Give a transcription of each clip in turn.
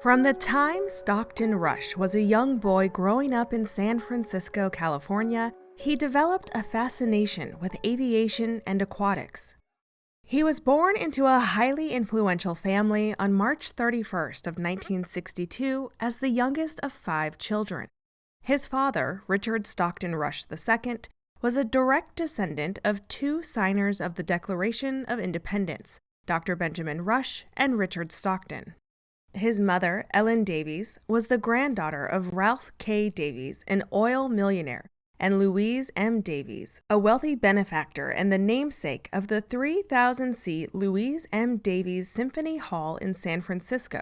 From the time Stockton Rush was a young boy growing up in San Francisco, California, he developed a fascination with aviation and aquatics. He was born into a highly influential family on March 31st of 1962 as the youngest of 5 children. His father, Richard Stockton Rush II, was a direct descendant of 2 signers of the Declaration of Independence, Dr. Benjamin Rush and Richard Stockton. His mother, Ellen Davies, was the granddaughter of Ralph K. Davies, an oil millionaire, and Louise M. Davies, a wealthy benefactor and the namesake of the 3,000-seat Louise M. Davies Symphony Hall in San Francisco.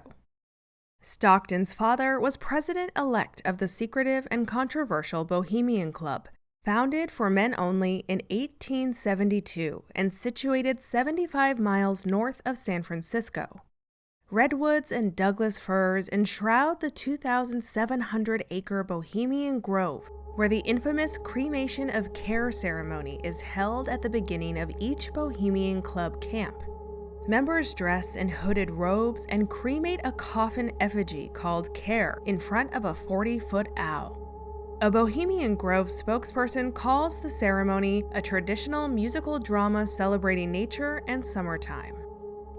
Stockton's father was president-elect of the secretive and controversial Bohemian Club, founded for men only in 1872 and situated 75 miles north of San Francisco. Redwoods and Douglas firs enshroud the 2,700-acre Bohemian Grove, where the infamous cremation of care ceremony is held at the beginning of each Bohemian Club camp. Members dress in hooded robes and cremate a coffin effigy called Care in front of a 40-foot owl. A Bohemian Grove spokesperson calls the ceremony a traditional musical drama celebrating nature and summertime.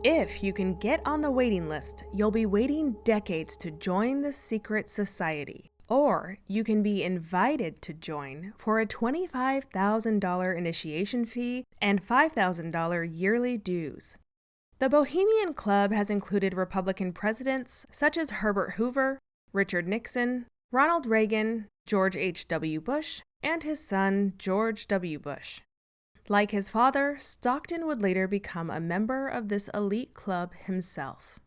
If you can get on the waiting list, you'll be waiting decades to join the secret society. Or you can be invited to join for a $25,000 initiation fee and $5,000 yearly dues. The Bohemian Club has included Republican presidents such as Herbert Hoover, Richard Nixon, Ronald Reagan, George H.W. Bush, and his son George W. Bush. Like his father, Stockton would later become a member of this elite club himself.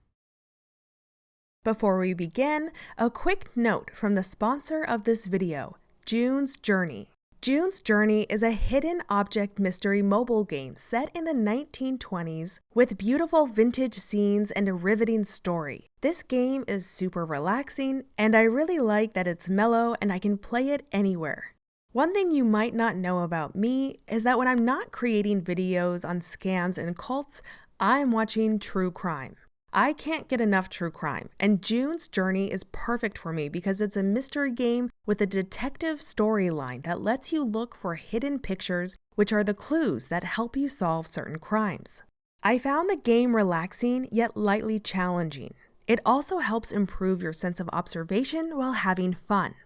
Before we begin, a quick note from the sponsor of this video, June's Journey. June's Journey is a hidden object mystery mobile game set in the 1920s with beautiful vintage scenes and a riveting story. This game is super relaxing, and I really like that it's mellow and I can play it anywhere. One thing you might not know about me is that when I'm not creating videos on scams and cults, I'm watching true crime. I can't get enough true crime, and June's Journey is perfect for me because it's a mystery game with a detective storyline that lets you look for hidden pictures, which are the clues that help you solve certain crimes. I found the game relaxing yet lightly challenging. It also helps improve your sense of observation while having fun.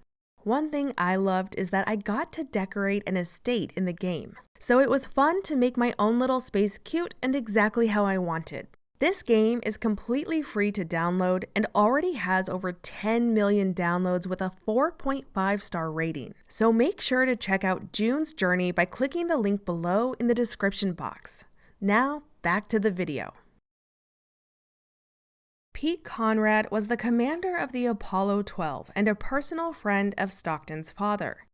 One thing I loved is that I got to decorate an estate in the game, so it was fun to make my own little space cute and exactly how I wanted. This game is completely free to download and already has over 10 million downloads with a 4.5-star rating. So make sure to check out June's Journey by clicking the link below in the description box. Now, back to the video. Pete Conrad was the commander of the Apollo 12 and a personal friend of Stockton's father.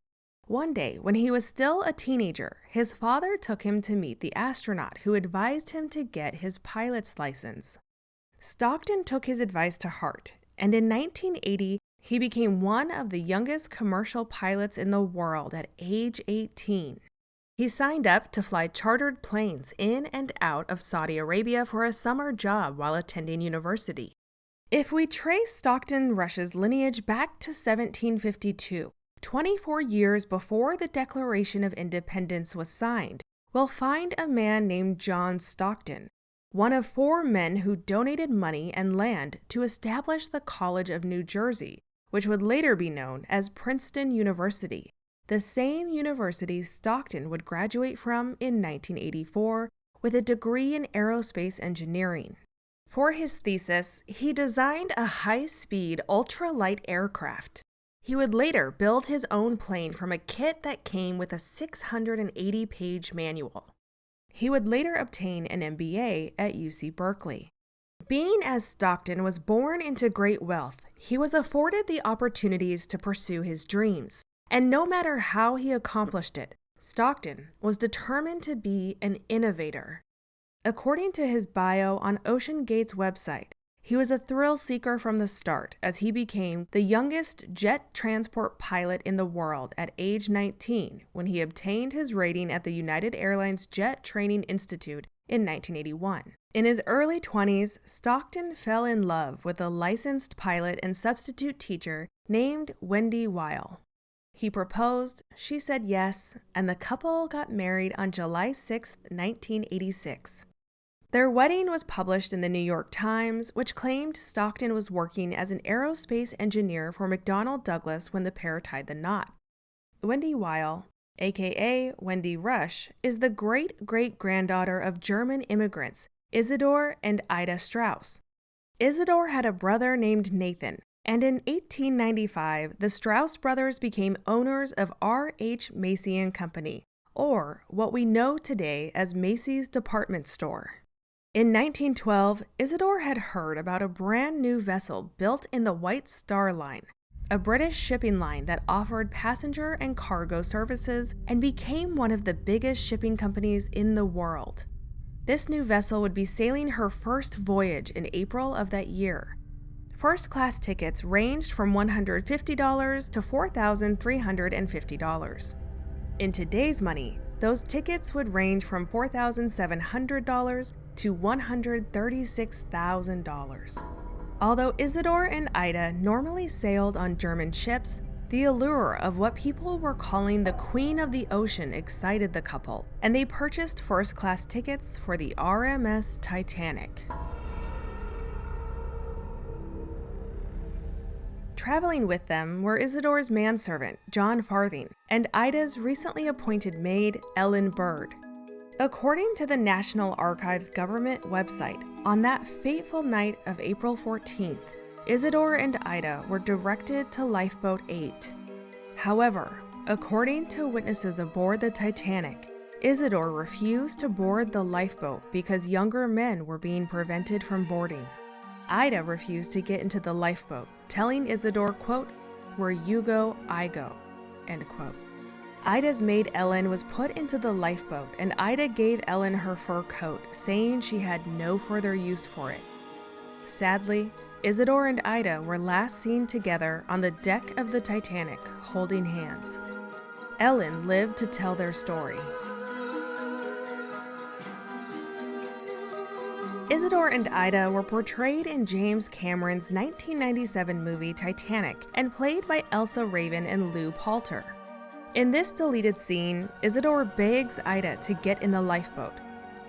One day, when he was still a teenager, his father took him to meet the astronaut who advised him to get his pilot's license. Stockton took his advice to heart, and in 1980, he became one of the youngest commercial pilots in the world at age 18. He signed up to fly chartered planes in and out of Saudi Arabia for a summer job while attending university. If we trace Stockton Rush's lineage back to 1752, 24 years before the Declaration of Independence was signed, we'll find a man named John Stockton, one of 4 men who donated money and land to establish the College of New Jersey, which would later be known as Princeton University, the same university Stockton would graduate from in 1984 with a degree in aerospace engineering. For his thesis, he designed a high-speed, ultralight aircraft. He would later build his own plane from a kit that came with a 680-page manual. He would later obtain an MBA at UC Berkeley. Being as Stockton was born into great wealth, he was afforded the opportunities to pursue his dreams. And no matter how he accomplished it, Stockton was determined to be an innovator. According to his bio on OceanGate's website, he was a thrill seeker from the start as he became the youngest jet transport pilot in the world at age 19 when he obtained his rating at the United Airlines Jet Training Institute in 1981. In his early 20s, Stockton fell in love with a licensed pilot and substitute teacher named Wendy Weil. He proposed, she said yes, and the couple got married on July 6, 1986. Their wedding was published in the New York Times, which claimed Stockton was working as an aerospace engineer for McDonnell Douglas when the pair tied the knot. Wendy Weil, aka Wendy Rush, is the great-great-granddaughter of German immigrants Isidor and Ida Strauss. Isidor had a brother named Nathan, and in 1895, the Strauss brothers became owners of R.H. Macy & Company, or what we know today as Macy's Department Store. In 1912, Isidor had heard about a brand new vessel built in the White Star Line, a British shipping line that offered passenger and cargo services and became one of the biggest shipping companies in the world. This new vessel would be sailing her first voyage in April of that year. First-class tickets ranged from $150 to $4,350. In today's money, those tickets would range from $4,700 to $136,000. Although Isidor and Ida normally sailed on German ships, the allure of what people were calling the Queen of the Ocean excited the couple, and they purchased first-class tickets for the RMS Titanic. Traveling with them were Isidor's manservant, John Farthing, and Ida's recently appointed maid, Ellen Bird. According to the National Archives government website, on that fateful night of April 14th, Isidor and Ida were directed to Lifeboat 8. However, according to witnesses aboard the Titanic, Isidor refused to board the lifeboat because younger men were being prevented from boarding. Ida refused to get into the lifeboat, telling Isidor, quote, "Where you go, I go," end quote. Ida's maid Ellen was put into the lifeboat, and Ida gave Ellen her fur coat, saying she had no further use for it. Sadly, Isidor and Ida were last seen together on the deck of the Titanic, holding hands. Ellen lived to tell their story. Isidor and Ida were portrayed in James Cameron's 1997 movie Titanic and played by Elsa Raven and Lou Poulter. In this deleted scene, Isidor begs Ida to get in the lifeboat.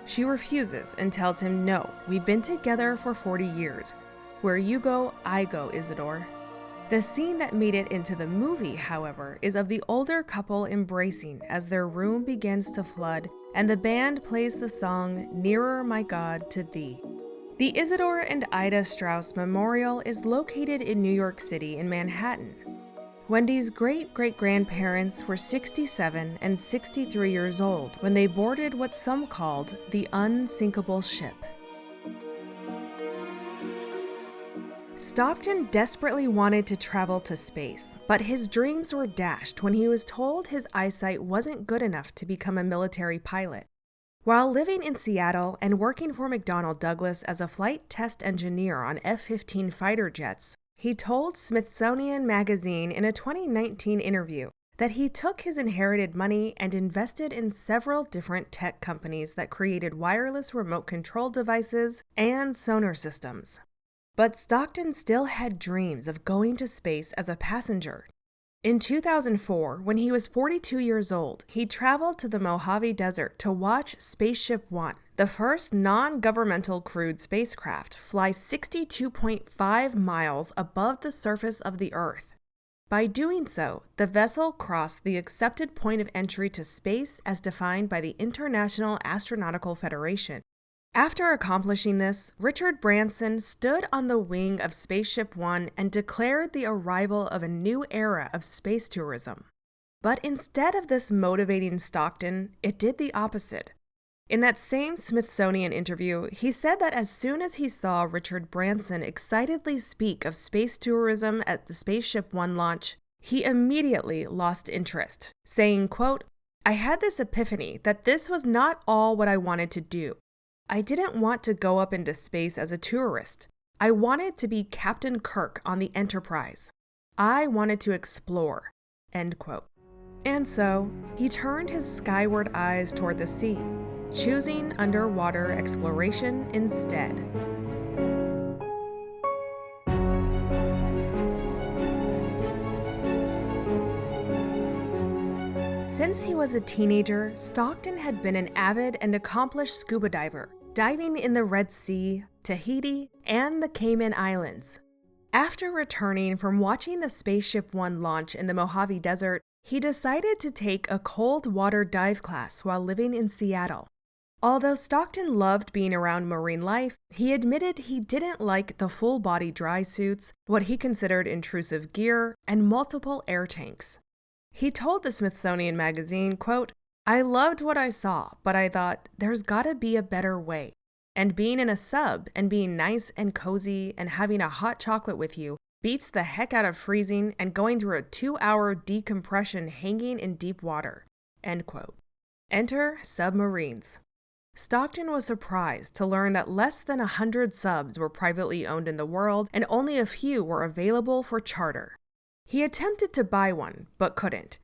She refuses and tells him, "No, we've been together for 40 years. Where you go, I go, Isidor." The scene that made it into the movie, however, is of the older couple embracing as their room begins to flood and the band plays the song "Nearer, My God, to Thee." The Isidor and Ida Strauss Memorial is located in New York City in Manhattan. Wendy's great-great-grandparents were 67 and 63 years old when they boarded what some called the unsinkable ship. Stockton desperately wanted to travel to space, but his dreams were dashed when he was told his eyesight wasn't good enough to become a military pilot. While living in Seattle and working for McDonnell Douglas as a flight test engineer on F-15 fighter jets, he told Smithsonian Magazine in a 2019 interview that he took his inherited money and invested in several different tech companies that created wireless remote control devices and sonar systems. But Stockton still had dreams of going to space as a passenger. In 2004, when he was 42 years old, he traveled to the Mojave Desert to watch Spaceship One, the first non-governmental crewed spacecraft, fly 62.5 miles above the surface of the Earth. By doing so, the vessel crossed the accepted point of entry to space as defined by the International Astronautical Federation. After accomplishing this, Richard Branson stood on the wing of Spaceship One and declared the arrival of a new era of space tourism. But instead of this motivating Stockton, it did the opposite. In that same Smithsonian interview, he said that as soon as he saw Richard Branson excitedly speak of space tourism at the Spaceship One launch, he immediately lost interest, saying, quote, "I had this epiphany that this was not all what I wanted to do. I didn't want to go up into space as a tourist. I wanted to be Captain Kirk on the Enterprise. I wanted to explore," end quote. And so, he turned his skyward eyes toward the sea. choosing underwater exploration instead. Since he was a teenager, Stockton had been an avid and accomplished scuba diver, diving in the Red Sea, Tahiti, and the Cayman Islands. After returning from watching the Spaceship One launch in the Mojave Desert, he decided to take a cold water dive class while living in Seattle. Although Stockton loved being around marine life, he admitted he didn't like the full-body dry suits, what he considered intrusive gear, and multiple air tanks. He told the Smithsonian Magazine, quote, "I loved what I saw, but I thought, there's gotta be a better way. And being in a sub and being nice and cozy and having a hot chocolate with you beats the heck out of freezing and going through a 2-hour decompression hanging in deep water." End quote. Enter submarines. Stockton was surprised to learn that less than 100 subs were privately owned in the world and only a few were available for charter. He attempted to buy one, but couldn't.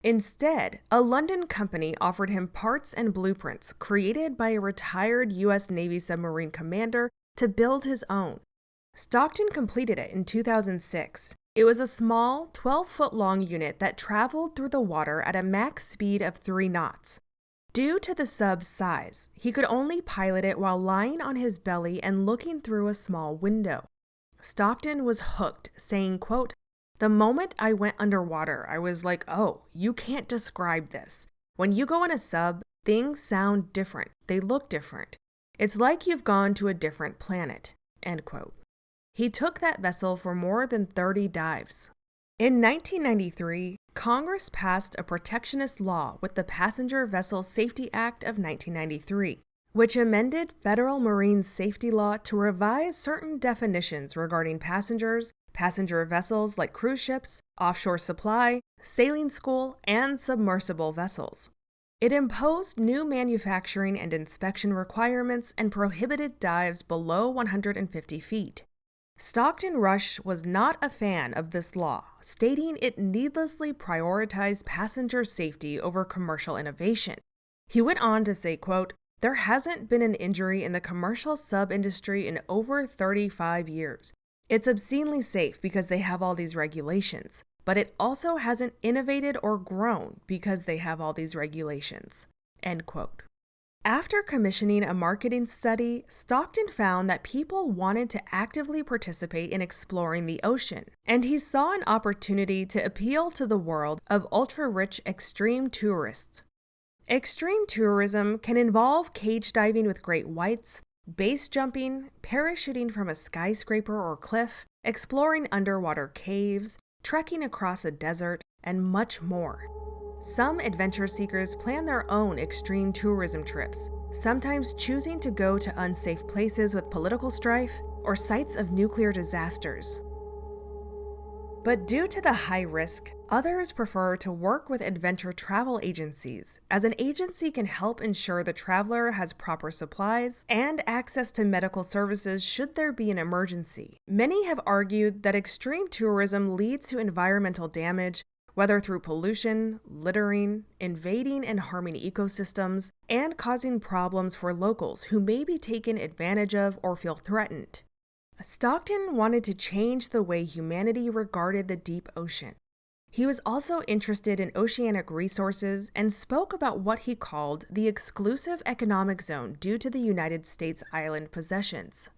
Instead, a London company offered him parts and blueprints created by a retired U.S. Navy submarine commander to build his own. Stockton completed it in 2006. It was a small, 12-foot-long unit that traveled through the water at a max speed of 3 knots. Due to the sub's size, he could only pilot it while lying on his belly and looking through a small window. Stockton was hooked, saying, quote, "The moment I went underwater, I was like, oh, you can't describe this. When you go in a sub, things sound different. They look different. It's like you've gone to a different planet." End quote. He took that vessel for more than 30 dives. In 1993, Congress passed a protectionist law with the Passenger Vessel Safety Act of 1993, which amended federal marine safety law to revise certain definitions regarding passengers, passenger vessels like cruise ships, offshore supply, sailing school, and submersible vessels. It imposed new manufacturing and inspection requirements and prohibited dives below 150 feet. Stockton Rush was not a fan of this law, stating it needlessly prioritized passenger safety over commercial innovation. He went on to say, quote, "There hasn't been an injury in the commercial sub-industry in over 35 years. It's obscenely safe because they have all these regulations, but it also hasn't innovated or grown because they have all these regulations." End quote. After commissioning a marketing study, Stockton found that people wanted to actively participate in exploring the ocean, and he saw an opportunity to appeal to the world of ultra-rich extreme tourists. Extreme tourism can involve cage diving with great whites, base jumping, parachuting from a skyscraper or cliff, exploring underwater caves, trekking across a desert, and much more. Some adventure seekers plan their own extreme tourism trips, sometimes choosing to go to unsafe places with political strife or sites of nuclear disasters. But due to the high risk, others prefer to work with adventure travel agencies, as an agency can help ensure the traveler has proper supplies and access to medical services should there be an emergency. Many have argued that extreme tourism leads to environmental damage, whether through pollution, littering, invading and harming ecosystems, and causing problems for locals who may be taken advantage of or feel threatened. Stockton wanted to change the way humanity regarded the deep ocean. He was also interested in oceanic resources and spoke about what he called the exclusive economic zone due to the United States island possessions.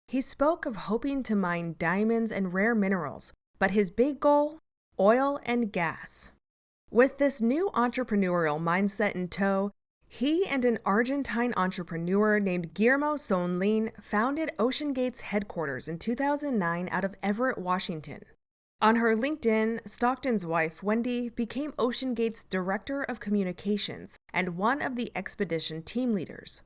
He spoke of hoping to mine diamonds and rare minerals, but his big goal? Oil and gas. With this new entrepreneurial mindset in tow, he and an Argentine entrepreneur named Guillermo Sonlin founded OceanGate's headquarters in 2009 out of Everett, Washington. On her LinkedIn, Stockton's wife, Wendy, became OceanGate's Director of Communications and one of the expedition team leaders.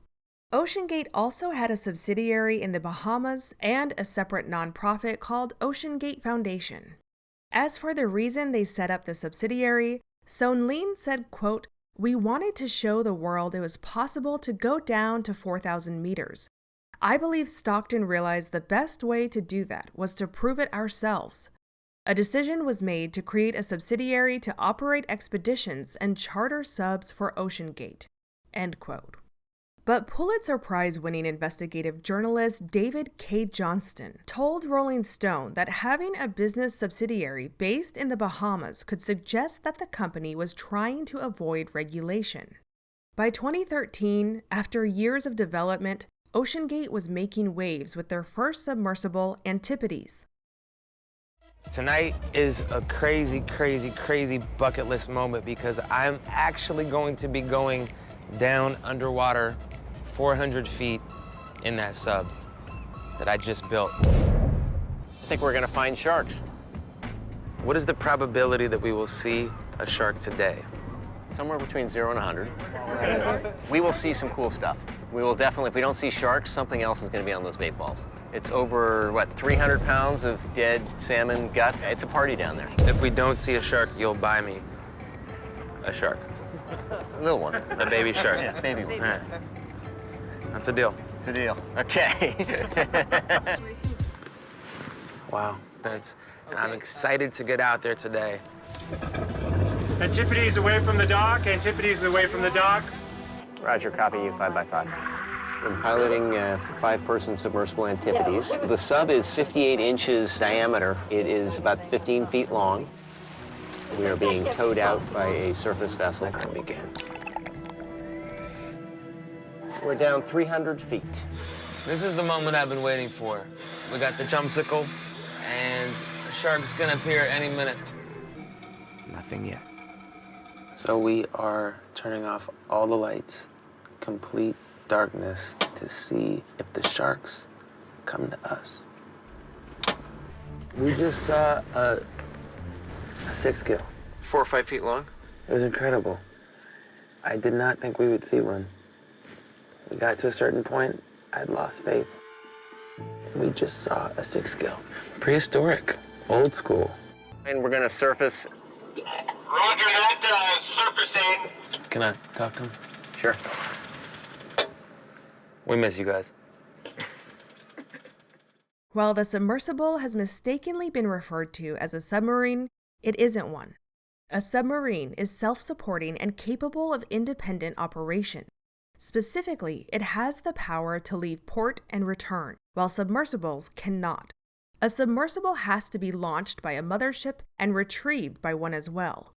OceanGate also had a subsidiary in the Bahamas and a separate nonprofit called OceanGate Foundation. As for the reason they set up the subsidiary, Sonlin said, quote, "We wanted to show the world it was possible to go down to 4,000 meters. I believe Stockton realized the best way to do that was to prove it ourselves. A decision was made to create a subsidiary to operate expeditions and charter subs for OceanGate." End quote. But Pulitzer Prize-winning investigative journalist David K. Johnston told Rolling Stone that having a business subsidiary based in the Bahamas could suggest that the company was trying to avoid regulation. By 2013, after years of development, OceanGate was making waves with their first submersible, Antipodes. Tonight is a crazy, crazy, crazy bucket list moment because I'm actually going to be going down underwater 400 feet in that sub that I just built. I think we're gonna find sharks. What is the probability that we will see a shark today? Somewhere between 0 and 100. We will see some cool stuff. We will definitely, if we don't see sharks, something else is gonna be on those bait balls. It's over, what, 300 pounds of dead salmon guts? It's a party down there. If we don't see a shark, you'll buy me a shark. A little one. A baby shark. Yeah, baby one. All right. That's a deal. It's a deal. Okay. Wow, thanks. And I'm excited to get out there today. Antipodes away from the dock. Antipodes away from the dock. Roger, copy you, 5x5. I'm piloting a 5-person submersible Antipodes. The sub is 58 inches diameter. It is about 15 feet long. We are being towed out by a surface vessel. Time begins. We're down 300 feet. This is the moment I've been waiting for. We got the jumpsicle, and a shark's gonna appear any minute. Nothing yet. So we are turning off all the lights, complete darkness, to see if the sharks come to us. We just saw a 6-gill, 4 or 5 feet long. It was incredible. I did not think we would see one. We got to a certain point, I'd lost faith. We just saw a 6-gill. Prehistoric, old school. And we're gonna surface. Roger that, surfacing. Can I talk to him? Sure. We miss you guys. While the submersible has mistakenly been referred to as a submarine, it isn't one. A submarine is self-supporting and capable of independent operation. Specifically, it has the power to leave port and return, while submersibles cannot. A submersible has to be launched by a mothership and retrieved by one as well.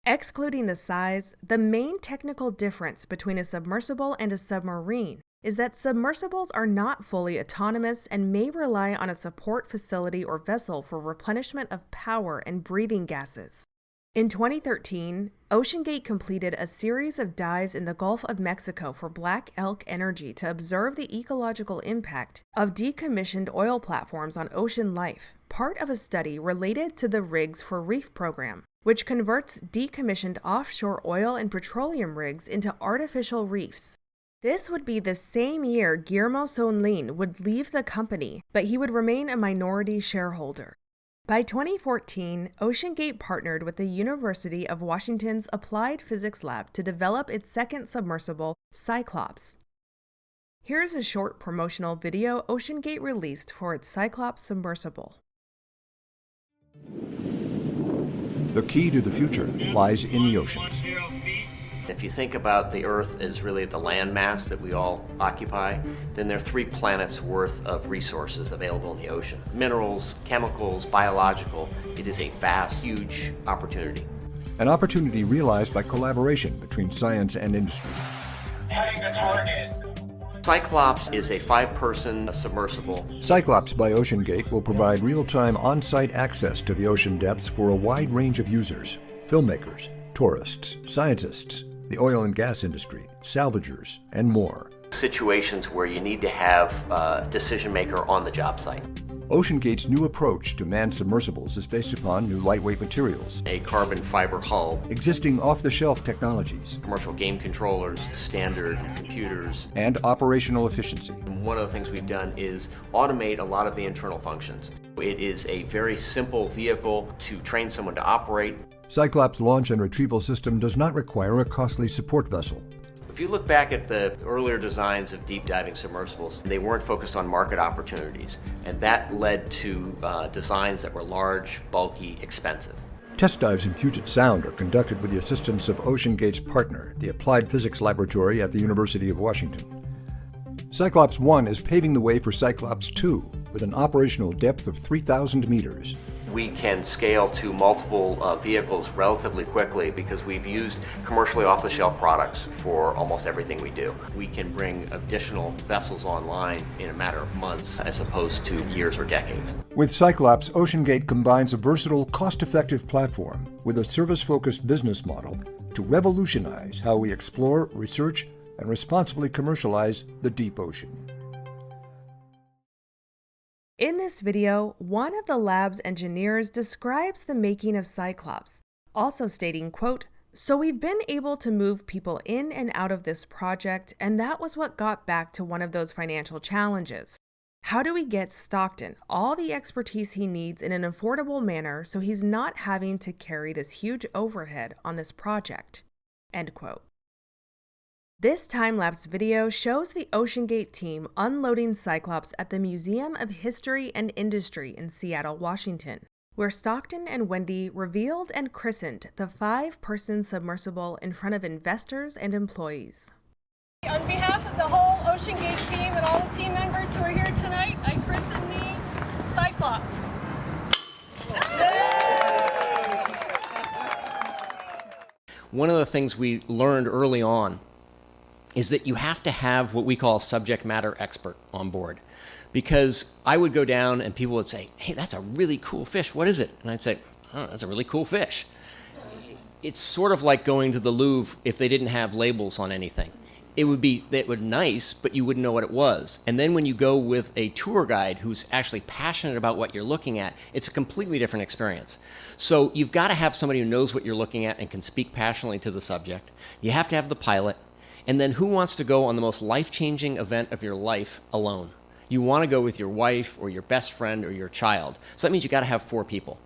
Excluding the size, the main technical difference between a submersible and a submarine is that submersibles are not fully autonomous and may rely on a support facility or vessel for replenishment of power and breathing gases. In 2013, OceanGate completed a series of dives in the Gulf of Mexico for Black Elk Energy to observe the ecological impact of decommissioned oil platforms on ocean life, part of a study related to the Rigs for Reef program, which converts decommissioned offshore oil and petroleum rigs into artificial reefs. This would be the same year Guillermo Sonlin would leave the company, but he would remain a minority shareholder. By 2014, OceanGate partnered with the University of Washington's Applied Physics Lab to develop its second submersible, Cyclops. Here's a short promotional video OceanGate released for its Cyclops submersible. The key to the future lies in the oceans. If you think about the Earth as really the landmass that we all occupy, then there are 3 planets worth of resources available in the ocean. Minerals, chemicals, biological. It is a vast, huge opportunity. An opportunity realized by collaboration between science and industry. Cyclops is a 5-person submersible. Cyclops by OceanGate will provide real-time on-site access to the ocean depths for a wide range of users: filmmakers, tourists, scientists, the oil and gas industry, salvagers, and more. Situations where you need to have a decision maker on the job site. OceanGate's new approach to manned submersibles is based upon new lightweight materials, A carbon fiber hull, existing off-the-shelf technologies, commercial game controllers, standard computers. and operational efficiency. One of the things we've done is automate a lot of the internal functions. It is a very simple vehicle to train someone to operate. Cyclops launch and retrieval system does not require a costly support vessel. If you look back at the earlier designs of deep diving submersibles, they weren't focused on market opportunities, and that led to designs that were large, bulky, expensive. Test dives in Puget Sound are conducted with the assistance of OceanGate's partner, the Applied Physics Laboratory at the University of Washington. Cyclops 1 is paving the way for Cyclops 2 with an operational depth of 3,000 meters. We can scale to multiple vehicles relatively quickly because we've used commercially off-the-shelf products for almost everything we do. We can bring additional vessels online in a matter of months as opposed to years or decades. With Cyclops, OceanGate combines a versatile, cost-effective platform with a service-focused business model to revolutionize how we explore, research, and responsibly commercialize the deep ocean. In this video, one of the lab's engineers describes the making of Cyclops, also stating, quote, "So we've been able to move people in and out of this project, and that was what got back to one of those financial challenges. How do we get Stockton all the expertise he needs in an affordable manner so he's not having to carry this huge overhead on this project?" End quote. This time-lapse video shows the OceanGate team unloading Cyclops at the Museum of History and Industry in Seattle, Washington, where Stockton and Wendy revealed and christened the 5-person submersible in front of investors and employees. On behalf of the whole OceanGate team and all the team members who are here tonight, I christen the Cyclops. One of the things we learned early on is that you have to have what we call a subject matter expert on board. Because I would go down and people would say, "Hey, that's a really cool fish. What is it?" And I'd say, "Oh, that's a really cool fish." It's sort of like going to the Louvre if they didn't have labels on anything. It would be nice, but you wouldn't know what it was. And then when you go with a tour guide who's actually passionate about what you're looking at, it's a completely different experience. So you've got to have somebody who knows what you're looking at and can speak passionately to the subject. You have to have the pilot. And then who wants to go on the most life-changing event of your life alone? You want to go with your wife or your best friend or your child. So that means you got to have 4 people.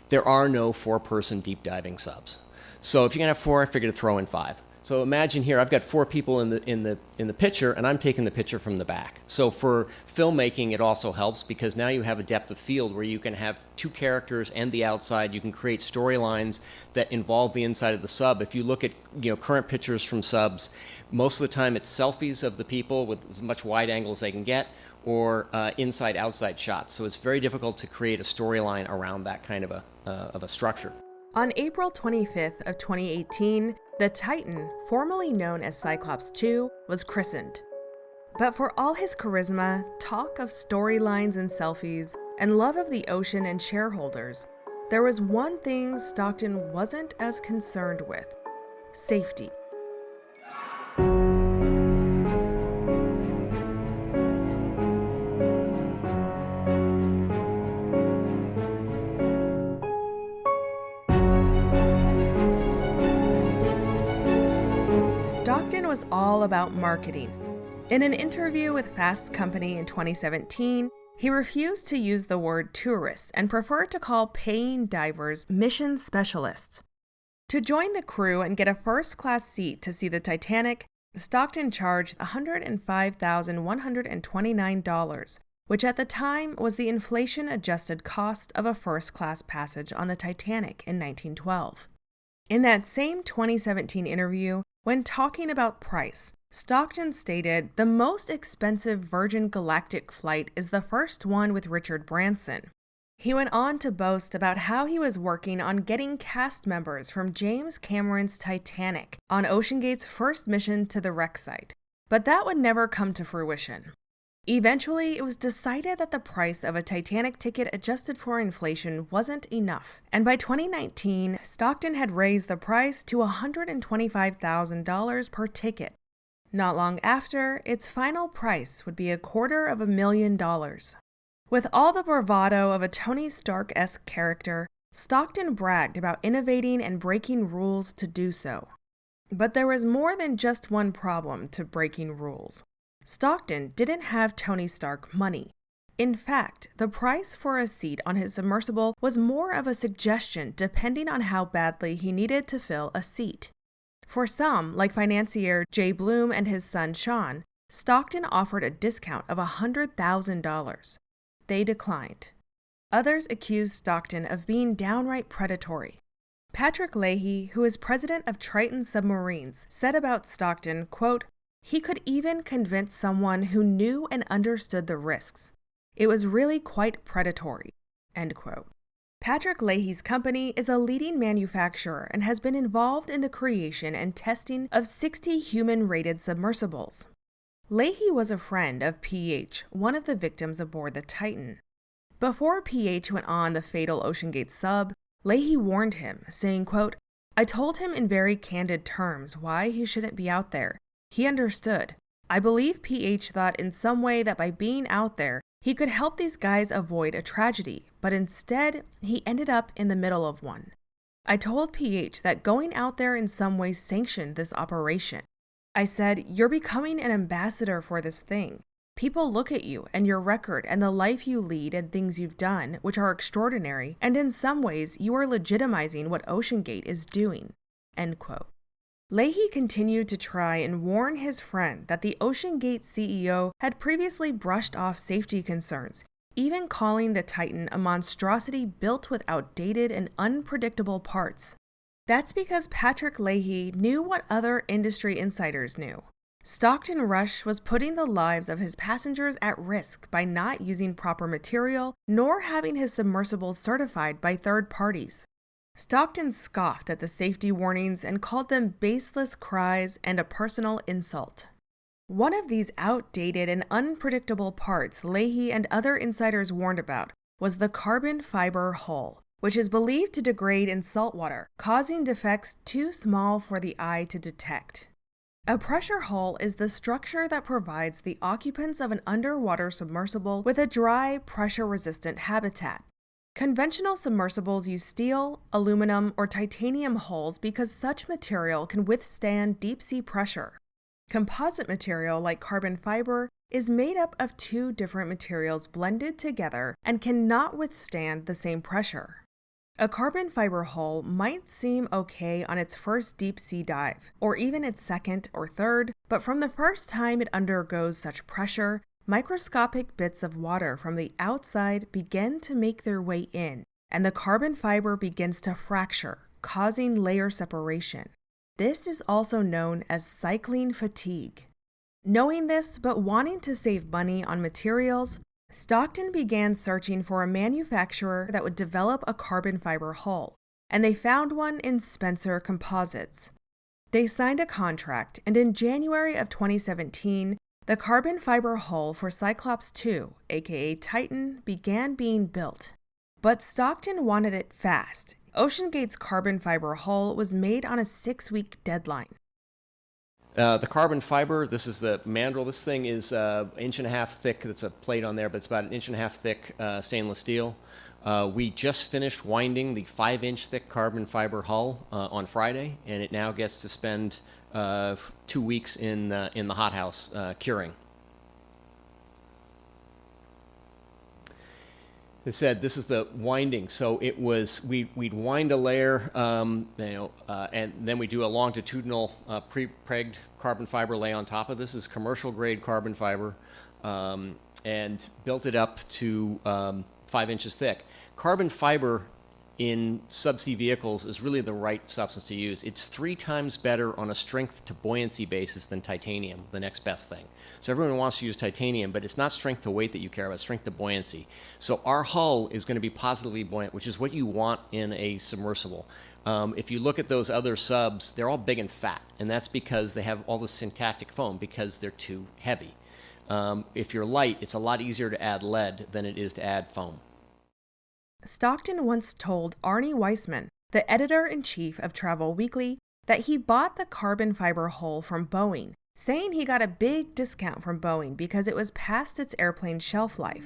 There are no 4-person deep diving subs. So if you're going to have 4, I figured to throw in 5. So imagine here, I've got 4 people in the picture, and I'm taking the picture from the back. So for filmmaking, it also helps because now you have a depth of field where you can have 2 characters and the outside. You can create storylines that involve the inside of the sub. If you look at current pictures from subs, most of the time it's selfies of the people with as much wide angle as they can get, or inside-outside shots. So it's very difficult to create a storyline around that kind of a structure. On April 25th of 2018, the Titan, formerly known as Cyclops 2, was christened. But for all his charisma, talk of storylines and selfies, and love of the ocean and shareholders, there was one thing Stockton wasn't as concerned with: safety. Stockton was all about marketing. In an interview with Fast Company in 2017, he refused to use the word tourists and preferred to call paying divers mission specialists. To join the crew and get a first-class seat to see the Titanic, Stockton charged $105,129, which at the time was the inflation-adjusted cost of a first-class passage on the Titanic in 1912. In that same 2017 interview, when talking about price, Stockton stated the most expensive Virgin Galactic flight is the first one with Richard Branson. He went on to boast about how he was working on getting cast members from James Cameron's Titanic on OceanGate's first mission to the wreck site, but that would never come to fruition. Eventually, it was decided that the price of a Titanic ticket adjusted for inflation wasn't enough, and by 2019, Stockton had raised the price to $125,000 per ticket. Not long after, its final price would be $250,000. With all the bravado of a Tony Stark-esque character, Stockton bragged about innovating and breaking rules to do so. But there was more than just one problem to breaking rules. Stockton didn't have Tony Stark money. In fact, the price for a seat on his submersible was more of a suggestion depending on how badly he needed to fill a seat. For some, like financier Jay Bloom and his son Sean, Stockton offered a discount of $100,000. They declined. Others accused Stockton of being downright predatory. Patrick Leahy, who is president of Triton Submarines, said about Stockton, quote, He could even convince someone who knew and understood the risks. It was really quite predatory." End quote. Patrick Leahy's company is a leading manufacturer and has been involved in the creation and testing of 60 human-rated submersibles. Leahy was a friend of PH, one of the victims aboard the Titan. Before PH went on the fatal OceanGate sub, Leahy warned him, saying, quote, "I told him in very candid terms why he shouldn't be out there. He understood. I believe PH thought in some way that by being out there, he could help these guys avoid a tragedy, but instead, he ended up in the middle of one. I told PH that going out there in some way sanctioned this operation. I said, you're becoming an ambassador for this thing. People look at you and your record and the life you lead and things you've done, which are extraordinary, and in some ways, you are legitimizing what OceanGate is doing." End quote. Leahy continued to try and warn his friend that the OceanGate CEO had previously brushed off safety concerns, even calling the Titan a monstrosity built with outdated and unpredictable parts. That's because Patrick Leahy knew what other industry insiders knew. Stockton Rush was putting the lives of his passengers at risk by not using proper material nor having his submersibles certified by third parties. Stockton scoffed at the safety warnings and called them baseless cries and a personal insult. One of these outdated and unpredictable parts Leahy and other insiders warned about was the carbon fiber hull, which is believed to degrade in saltwater, causing defects too small for the eye to detect. A pressure hull is the structure that provides the occupants of an underwater submersible with a dry, pressure-resistant habitat. Conventional submersibles use steel, aluminum, or titanium hulls because such material can withstand deep-sea pressure. Composite material like carbon fiber is made up of two different materials blended together and cannot withstand the same pressure. A carbon fiber hull might seem okay on its first deep-sea dive, or even its second or third, but from the first time it undergoes such pressure, microscopic bits of water from the outside begin to make their way in, and the carbon fiber begins to fracture, causing layer separation. This is also known as cycling fatigue. Knowing this, but wanting to save money on materials, Stockton began searching for a manufacturer that would develop a carbon fiber hull, and they found one in Spencer Composites. They signed a contract, and in January of 2017, the carbon fiber hull for Cyclops II, aka Titan, began being built. But Stockton wanted it fast. OceanGate's carbon fiber hull was made on a 6-week deadline. The carbon fiber, this is the mandrel. This thing is 1.5 inches thick. That's a plate on there, but it's about 1.5 inches thick stainless steel. We just finished winding the 5-inch thick carbon fiber hull on Friday, and it now gets to spend 2 weeks in the hothouse curing. As I said, this is the winding. So it was we'd wind a layer, and then we do a longitudinal pre-pregged carbon fiber lay on top of this. This is commercial grade carbon fiber, and built it up to 5 inches thick. Carbon fiber in subsea vehicles is really the right substance to use. It's 3 times better on a strength to buoyancy basis than titanium, the next best thing. So everyone wants to use titanium, but it's not strength to weight that you care about, strength to buoyancy. So our hull is going to be positively buoyant, which is what you want in a submersible. If you look at those other subs, they're all big and fat, and that's because they have all this syntactic foam because they're too heavy. If you're light, it's a lot easier to add lead than it is to add foam. Stockton once told Arnie Weissman, the editor-in-chief of Travel Weekly, that he bought the carbon fiber hull from Boeing, saying he got a big discount from Boeing because it was past its airplane shelf life.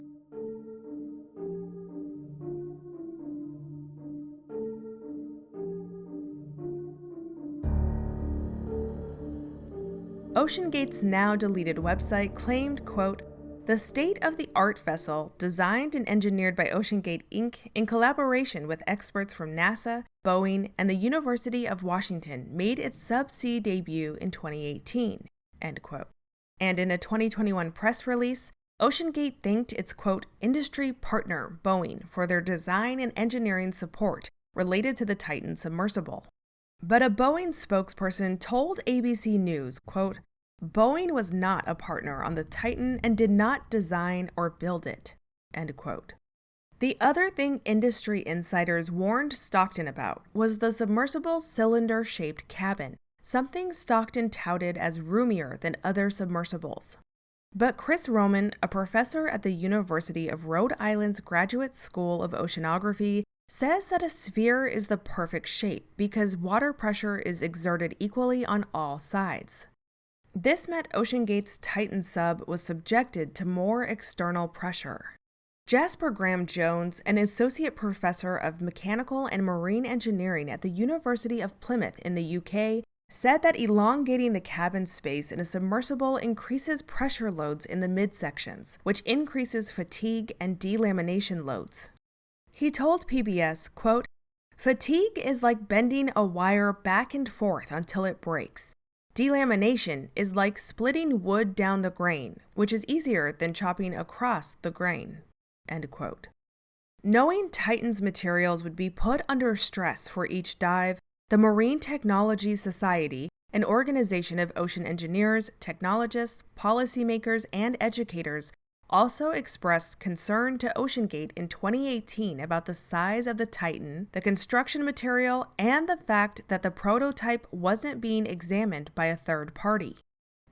OceanGate's now deleted website claimed, quote, "The state-of-the-art vessel, designed and engineered by OceanGate Inc. in collaboration with experts from NASA, Boeing, and the University of Washington, made its subsea debut in 2018, end quote. And in a 2021 press release, OceanGate thanked its, quote, industry partner, Boeing, for their design and engineering support related to the Titan submersible. But a Boeing spokesperson told ABC News, quote, Boeing was not a partner on the Titan and did not design or build it, end quote. The other thing industry insiders warned Stockton about was the submersible cylinder-shaped cabin, something Stockton touted as roomier than other submersibles. But Chris Roman, a professor at the University of Rhode Island's Graduate School of Oceanography, says that a sphere is the perfect shape because water pressure is exerted equally on all sides. This meant OceanGate's Titan sub was subjected to more external pressure. Jasper Graham-Jones, an associate professor of mechanical and marine engineering at the University of Plymouth in the UK, said that elongating the cabin space in a submersible increases pressure loads in the midsections, which increases fatigue and delamination loads. He told PBS, quote, "Fatigue is like bending a wire back and forth until it breaks. Delamination is like splitting wood down the grain, which is easier than chopping across the grain." End quote. Knowing Titan's materials would be put under stress for each dive, the Marine Technology Society, an organization of ocean engineers, technologists, policymakers, and educators, also expressed concern to OceanGate in 2018 about the size of the Titan, the construction material, and the fact that the prototype wasn't being examined by a third party.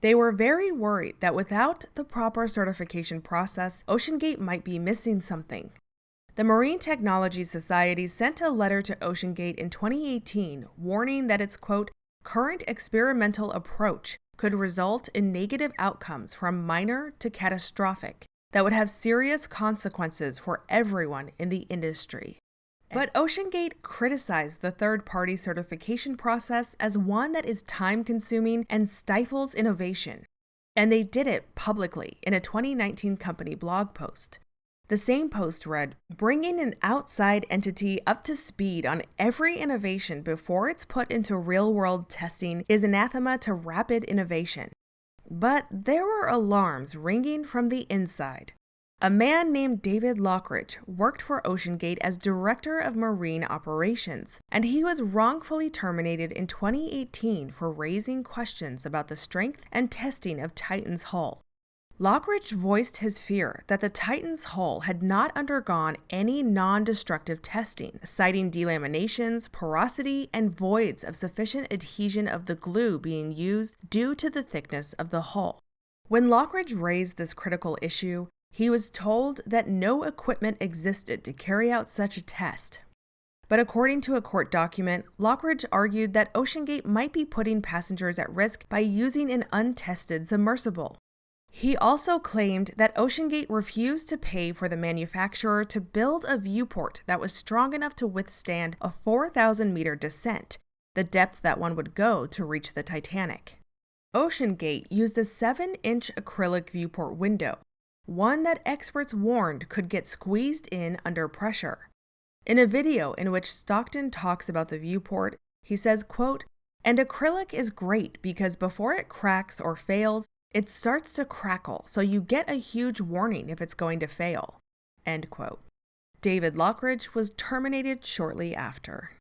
They were very worried that without the proper certification process, OceanGate might be missing something. The Marine Technology Society sent a letter to OceanGate in 2018 warning that its, quote, "current experimental approach could result in negative outcomes from minor to catastrophic that would have serious consequences for everyone in the industry." But OceanGate criticized the third-party certification process as one that is time-consuming and stifles innovation. And they did it publicly in a 2019 company blog post. The same post read, "Bringing an outside entity up to speed on every innovation before it's put into real-world testing is anathema to rapid innovation." But there were alarms ringing from the inside. A man named David Lockridge worked for OceanGate as Director of Marine Operations, and he was wrongfully terminated in 2018 for raising questions about the strength and testing of Titan's hull. Lockridge voiced his fear that the Titan's hull had not undergone any non-destructive testing, citing delaminations, porosity, and voids of sufficient adhesion of the glue being used due to the thickness of the hull. When Lockridge raised this critical issue, he was told that no equipment existed to carry out such a test. But according to a court document, Lockridge argued that OceanGate might be putting passengers at risk by using an untested submersible. He also claimed that OceanGate refused to pay for the manufacturer to build a viewport that was strong enough to withstand a 4,000-meter descent, the depth that one would go to reach the Titanic. OceanGate used a 7-inch acrylic viewport window, one that experts warned could get squeezed in under pressure. In a video in which Stockton talks about the viewport, he says, quote, "And acrylic is great because before it cracks or fails, it starts to crackle, so you get a huge warning if it's going to fail." End quote. David Lockridge was terminated shortly after.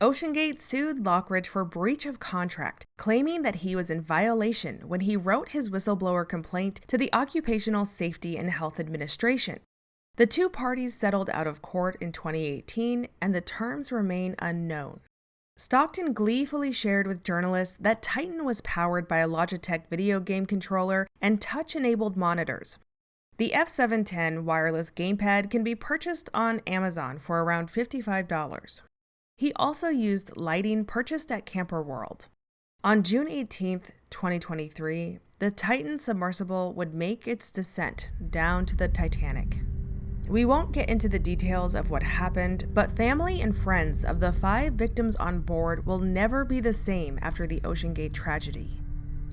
OceanGate sued Lockridge for breach of contract, claiming that he was in violation when he wrote his whistleblower complaint to the Occupational Safety and Health Administration. The two parties settled out of court in 2018, and the terms remain unknown. Stockton gleefully shared with journalists that Titan was powered by a Logitech video game controller and touch-enabled monitors. The F710 wireless gamepad can be purchased on Amazon for around $55. He also used lighting purchased at Camper World. On June 18, 2023, the Titan submersible would make its descent down to the Titanic. We won't get into the details of what happened, but family and friends of the 5 victims on board will never be the same after the OceanGate tragedy.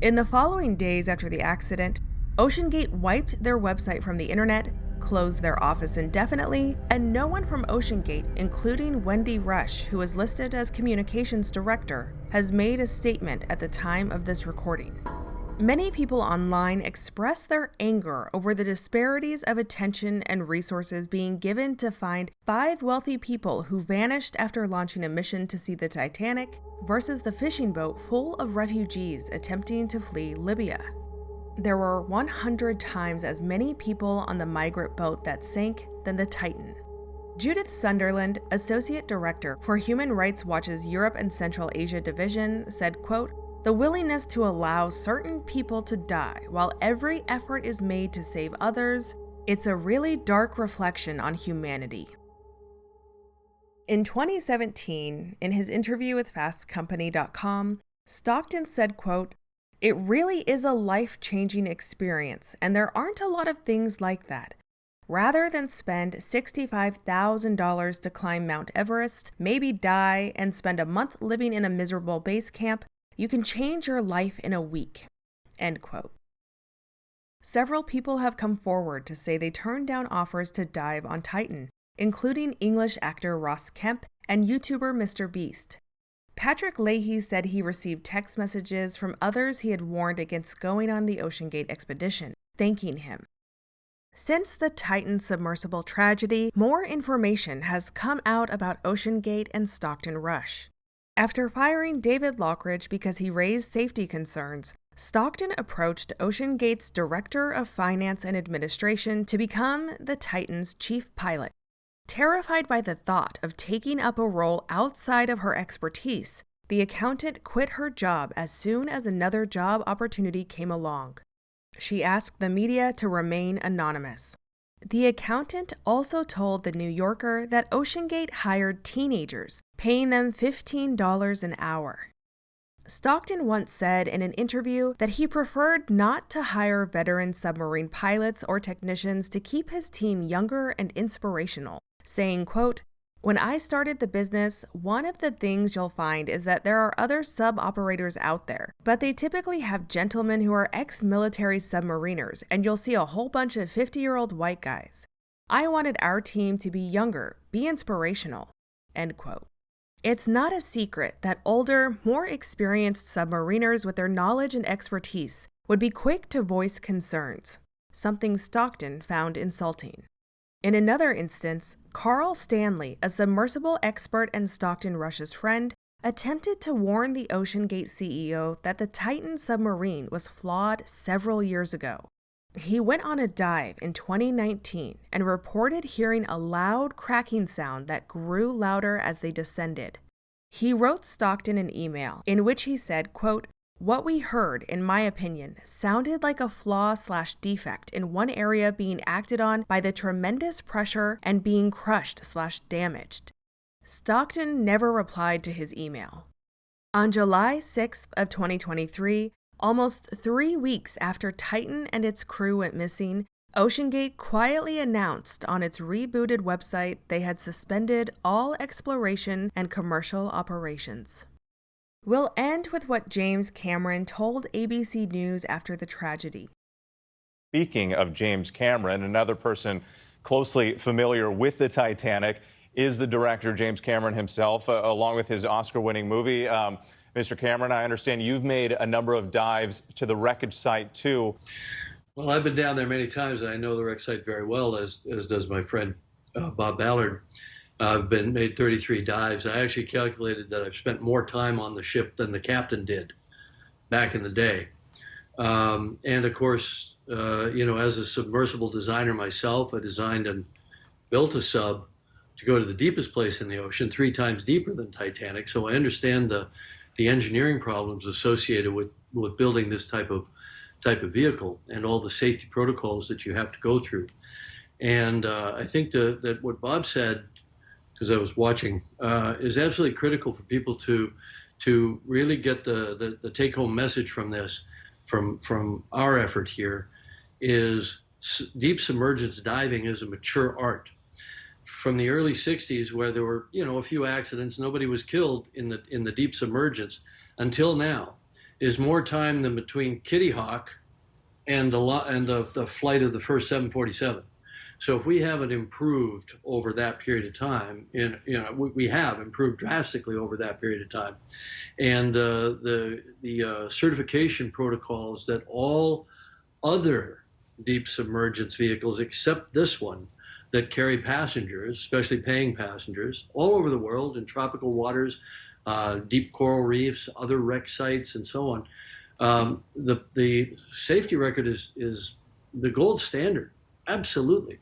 In the following days after the accident, OceanGate wiped their website from the internet, closed their office indefinitely, and no one from OceanGate, including Wendy Rush, who was listed as communications director, has made a statement at the time of this recording. Many people online express their anger over the disparities of attention and resources being given to find 5 wealthy people who vanished after launching a mission to see the Titanic versus the fishing boat full of refugees attempting to flee Libya. There were 100 times as many people on the migrant boat that sank than the Titan. Judith Sunderland, Associate Director for Human Rights Watch's Europe and Central Asia Division, said, quote, "The willingness to allow certain people to die while every effort is made to save others, it's a really dark reflection on humanity." In 2017, in his interview with FastCompany.com, Stockton said, quote, "It really is a life-changing experience, and there aren't a lot of things like that. Rather than spend $65,000 to climb Mount Everest, maybe die, and spend a month living in a miserable base camp, you can change your life in a week." End quote. Several people have come forward to say they turned down offers to dive on Titan, including English actor Ross Kemp and YouTuber Mr. Beast. Patrick Leahy said he received text messages from others he had warned against going on the OceanGate expedition, thanking him. Since the Titan submersible tragedy, more information has come out about OceanGate and Stockton Rush. After firing David Lockridge because he raised safety concerns, Stockton approached OceanGate's Director of Finance and Administration to become the Titan's chief pilot. Terrified by the thought of taking up a role outside of her expertise, the accountant quit her job as soon as another job opportunity came along. She asked the media to remain anonymous. The accountant also told The New Yorker that OceanGate hired teenagers, paying them $15 an hour. Stockton once said in an interview that he preferred not to hire veteran submarine pilots or technicians to keep his team younger and inspirational, saying, quote, "When I started the business, one of the things you'll find is that there are other sub-operators out there, but they typically have gentlemen who are ex-military submariners, and you'll see a whole bunch of 50-year-old white guys. I wanted our team to be younger, be inspirational." End quote. It's not a secret that older, more experienced submariners with their knowledge and expertise would be quick to voice concerns, something Stockton found insulting. In another instance, Carl Stanley, a submersible expert and Stockton Rush's friend, attempted to warn the OceanGate CEO that the Titan submarine was flawed several years ago. He went on a dive in 2019 and reported hearing a loud cracking sound that grew louder as they descended. He wrote Stockton an email in which he said, quote, "What we heard, in my opinion, sounded like a flaw/defect in one area being acted on by the tremendous pressure and being crushed/damaged." Stockton never replied to his email. On July 6th of 2023, almost 3 weeks after Titan and its crew went missing, OceanGate quietly announced on its rebooted website they had suspended all exploration and commercial operations. We'll end with what James Cameron told ABC News after the tragedy. Speaking of James Cameron, another person closely familiar with the Titanic is the director James Cameron himself, along with his Oscar-winning movie. Mr. Cameron, I understand you've made a number of dives to the wreckage site, too. Well, I've been down there many times. I know the wreck site very well, as does my friend Bob Ballard. I've made 33 dives. I actually calculated that I've spent more time on the ship than the captain did back in the day. And of course, as a submersible designer myself, I designed and built a sub to go to the deepest place in the ocean, 3 times deeper than Titanic. So I understand the engineering problems associated with building this type of vehicle and all the safety protocols that you have to go through. And I think that what Bob said, because I was watching, is absolutely critical for people to really get the take-home message from this, from our effort here, is deep submergence diving is a mature art. From the early 60s, where there were a few accidents, nobody was killed in the deep submergence, until now, is more time than between Kitty Hawk and the flight of the first 747. So if we haven't improved over that period of time, we have improved drastically over that period of time, and the certification protocols that all other deep submergence vehicles, except this one, that carry passengers, especially paying passengers, all over the world in tropical waters, deep coral reefs, other wreck sites, and so on. The safety record is the gold standard, absolutely.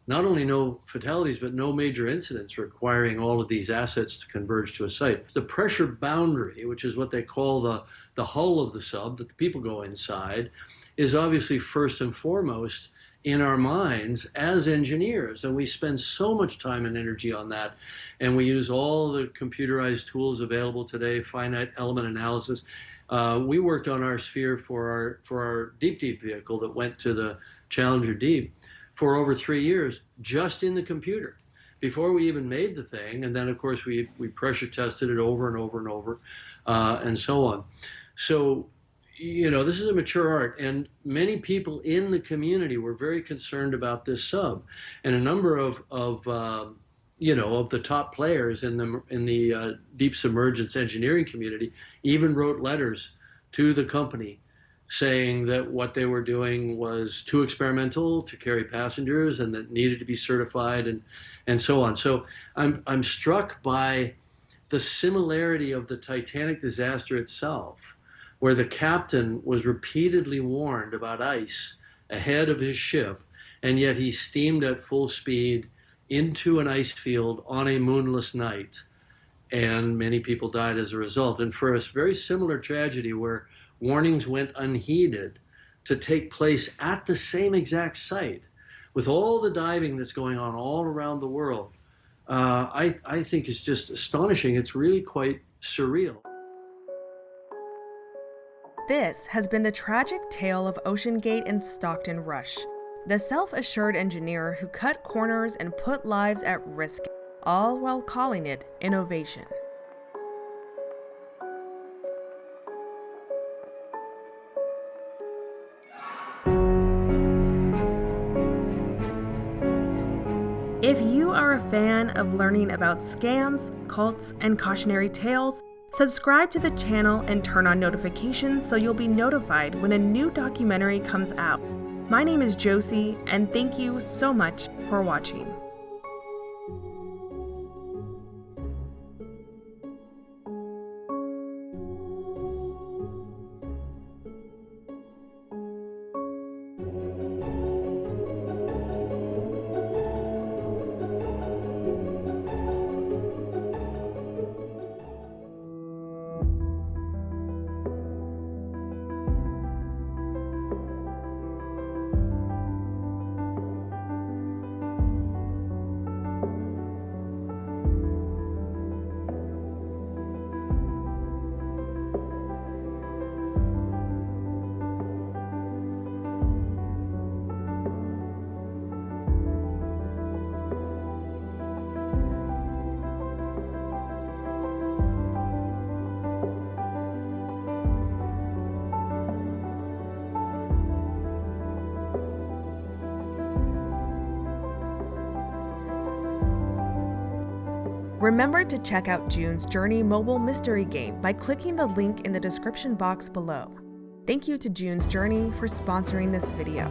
Not only no fatalities, but no major incidents requiring all of these assets to converge to a site. The pressure boundary, which is what they call the hull of the sub, that the people go inside, is obviously first and foremost in our minds as engineers. And we spend so much time and energy on that. And we use all the computerized tools available today, finite element analysis. We worked on our sphere for our deep vehicle that went to the Challenger Deep for over 3 years, just in the computer, before we even made the thing. And then, of course, we pressure tested it over and over and over, and so on. So, this is a mature art, and many people in the community were very concerned about this sub, and a number of the top players in the deep submergence engineering community even wrote letters to the company saying that what they were doing was too experimental to carry passengers and that needed to be certified and so on. So I'm struck by the similarity of the Titanic disaster itself, where the captain was repeatedly warned about ice ahead of his ship, and yet he steamed at full speed into an ice field on a moonless night, and many people died as a result. And for a very similar tragedy where warnings went unheeded to take place at the same exact site, with all the diving that's going on all around the world, I think it's just astonishing. It's really quite surreal. This has been the tragic tale of OceanGate and Stockton Rush, the self-assured engineer who cut corners and put lives at risk, all while calling it innovation. If you are a fan of learning about scams, cults, and cautionary tales, subscribe to the channel and turn on notifications so you'll be notified when a new documentary comes out. My name is Josie, and thank you so much for watching. Remember to check out June's Journey mobile mystery game by clicking the link in the description box below. Thank you to June's Journey for sponsoring this video.